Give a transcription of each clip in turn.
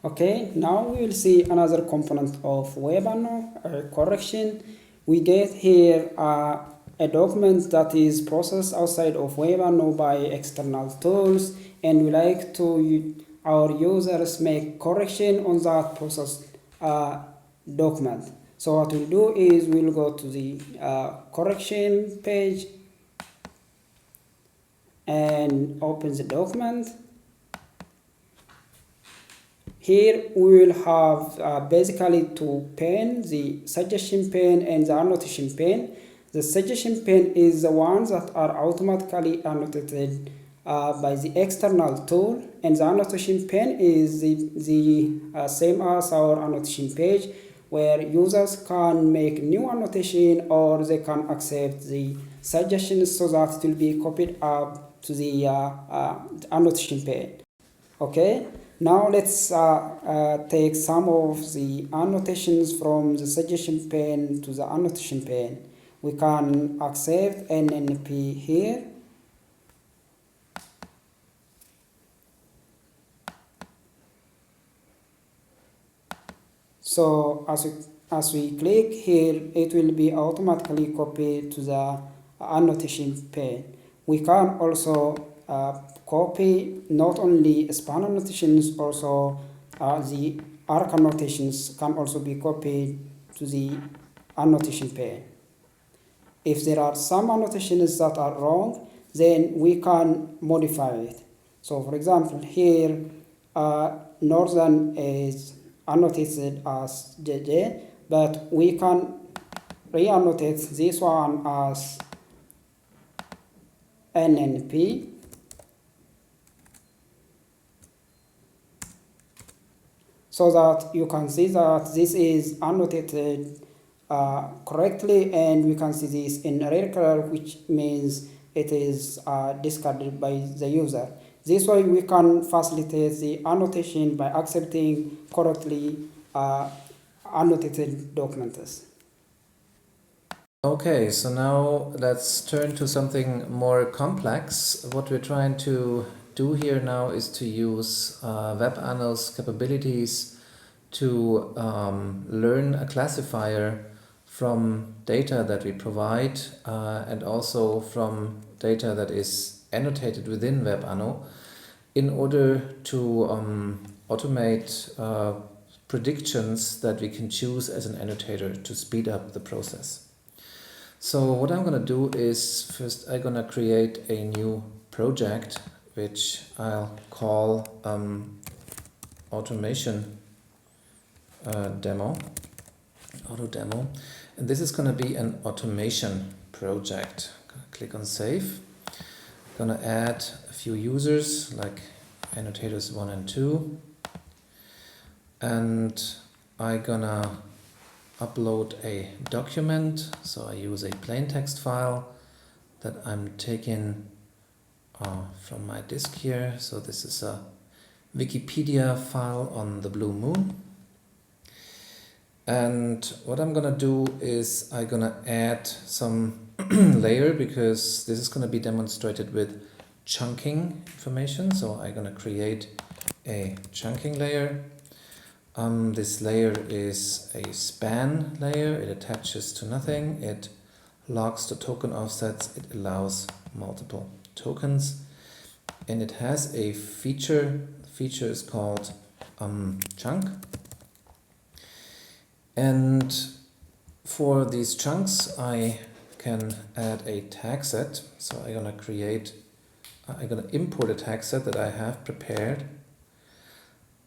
Okay, now we will see another component of WebAnno, correction. We get here a document that is processed outside of WebAnno by external tools, and we like to our users make correction on that processed document. So what we'll do is we'll go to the correction page and open the document. Here we will have basically two panes, the suggestion pane and the annotation pane. The suggestion pane is the ones that are automatically annotated by the external tool, and the annotation pane is the same as our annotation page, where users can make new annotation or they can accept the suggestions so that it will be copied up to the annotation pane. Okay. Now let's take some of the annotations from the suggestion pane to the annotation pane. We can accept NNP here. So as we click here, it will be automatically copied to the annotation pane. We can also copy not only span annotations, also the arc annotations can also be copied to the annotation pane. If there are some annotations that are wrong, then we can modify it. So for example, here northern is annotated as JJ, but we can re-annotate this one as NNP. So that you can see that this is annotated correctly, and we can see this in red color, which means it is discarded by the user. This way we can facilitate the annotation by accepting correctly annotated documents. Okay, so now let's turn to something more complex. What we're trying to do here now is to use WebAnno's capabilities to learn a classifier from data that we provide and also from data that is annotated within WebAnno in order to automate predictions that we can choose as an annotator to speed up the process. So what I'm going to do is first I'm going to create a new project which I'll call automation demo, auto demo, and this is going to be an automation project. Click on save. I'm going to add a few users like annotators 1 and 2, and I'm gonna upload a document. So I use a plain text file that I'm taking from my disk here. So this is a Wikipedia file on the blue moon. And what I'm gonna do is I'm gonna add some layer, because this is gonna be demonstrated with chunking information. So I'm gonna create a chunking layer. This layer is a span layer. It attaches to nothing. It logs the token offsets. It allows multiple tokens, and it has a feature. The feature is called chunk. And for these chunks, I can add a tag set. So I'm gonna import a tag set that I have prepared.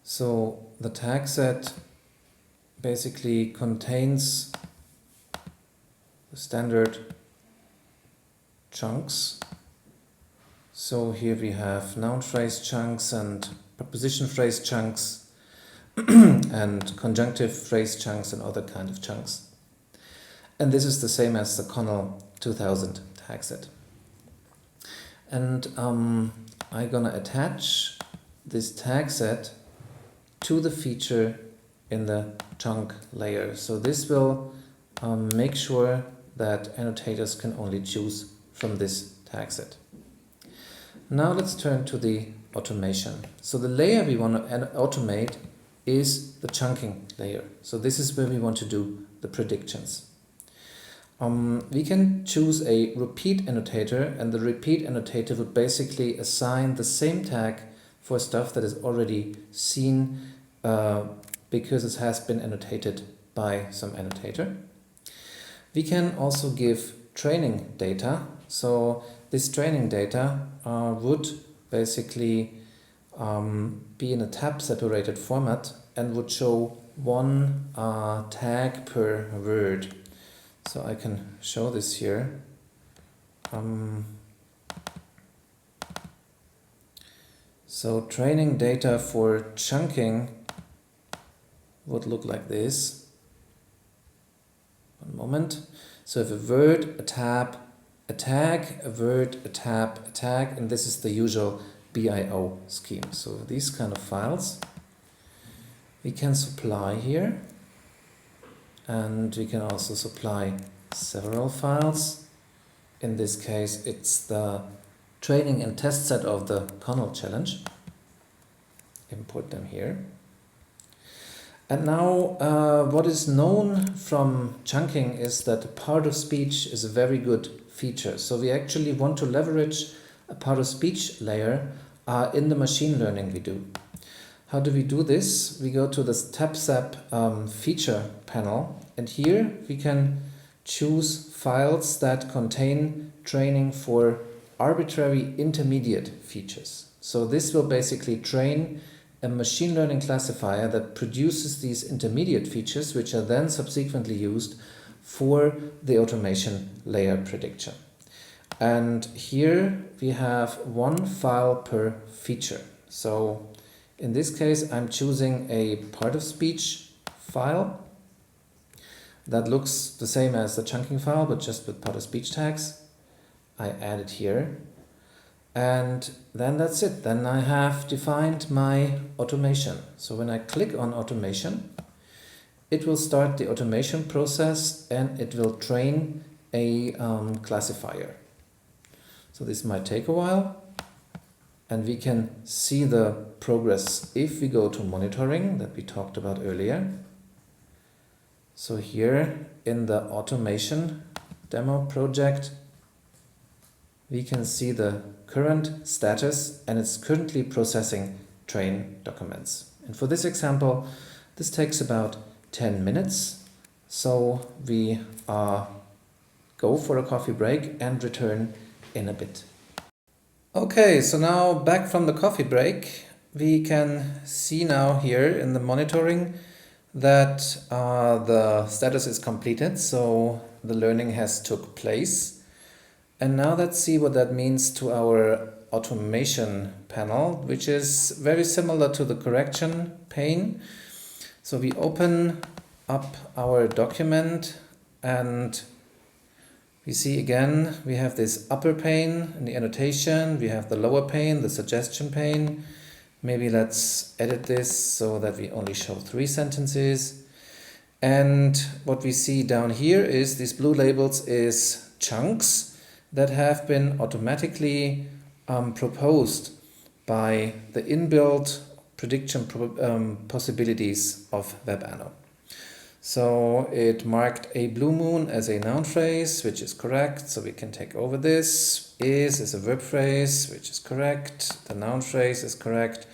So the tag set basically contains the standard chunks. So here we have noun phrase chunks and preposition phrase chunks and conjunctive phrase chunks and other kind of chunks. And this is the same as the Connell 2000 tag set. And I'm gonna attach this tag set to the feature in the chunk layer. So this will make sure that annotators can only choose from this tag set. Now let's turn to the automation. So the layer we want to automate is the chunking layer. So this is where we want to do the predictions. We can choose a repeat annotator, and the repeat annotator would basically assign the same tag for stuff that is already seen because it has been annotated by some annotator. We can also give training data. So this training data would basically be in a tab separated format and would show one tag per word. So I can show this here. So training data for chunking would look like this. One moment. So if a word, a tab, a tag, a word, a tab, a tag, and this is the usual BIO scheme. So these kind of files we can supply here, and we can also supply several files. In this case, it's the training and test set of the Connell challenge. Import them here. And now what is known from chunking is that part of speech is a very good feature. So we actually want to leverage a part of speech layer in the machine learning we do. How do we do this? We go to this TabSap feature panel, and here we can choose files that contain training for arbitrary intermediate features. So this will basically train a machine learning classifier that produces these intermediate features, which are then subsequently used for the automation layer prediction. And here we have one file per feature. So in this case, I'm choosing a part of speech file that looks the same as the chunking file, but just with part of speech tags. I add it here. And then that's it. Then I have defined my automation. So when I click on automation, it will start the automation process and it will train a classifier. So this might take a while, and we can see the progress if we go to monitoring that we talked about earlier. So here in the automation demo project, we can see the current status, and it's currently processing train documents. And for this example, this takes about 10 minutes. So we go for a coffee break and return in a bit. Okay, so now back from the coffee break, we can see now here in the monitoring that the status is completed. So the learning has took place. And now let's see what that means to our automation panel, which is very similar to the correction pane. So we open up our document, and we see again we have this upper pane in the annotation, we have the lower pane, the suggestion pane. Maybe let's edit this so that we only show 3 sentences. And what we see down here is these blue labels is chunks that have been automatically proposed by the inbuilt prediction possibilities of WebAnno. So it marked a blue moon as a noun phrase, which is correct, so we can take over this. Is a verb phrase, which is correct. The noun phrase is correct.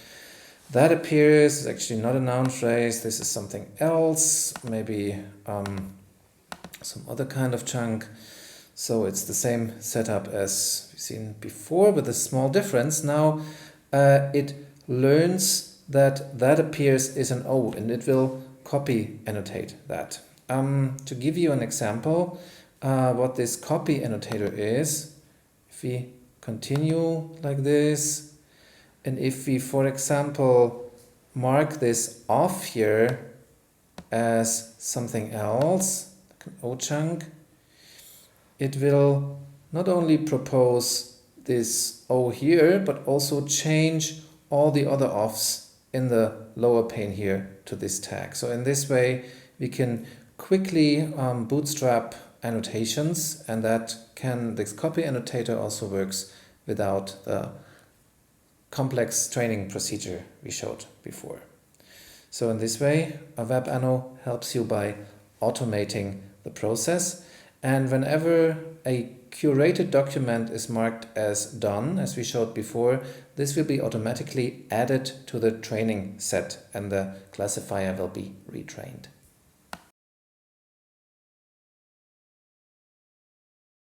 That appears is actually not a noun phrase. This is something else, maybe some other kind of chunk. So it's the same setup as we've seen before, with a small difference. Now it learns that that appears is an O, and it will copy annotate that. To give you an example, what this copy annotator is, if we continue like this, and if we, for example, mark this off here as something else, like an O chunk, it will not only propose this O here, but also change all the other offs in the lower pane here to this tag. So in this way, we can quickly bootstrap annotations, and this copy annotator also works without the complex training procedure we showed before. So in this way, a WebAnno helps you by automating the process. And whenever a curated document is marked as done, as we showed before, this will be automatically added to the training set and the classifier will be retrained.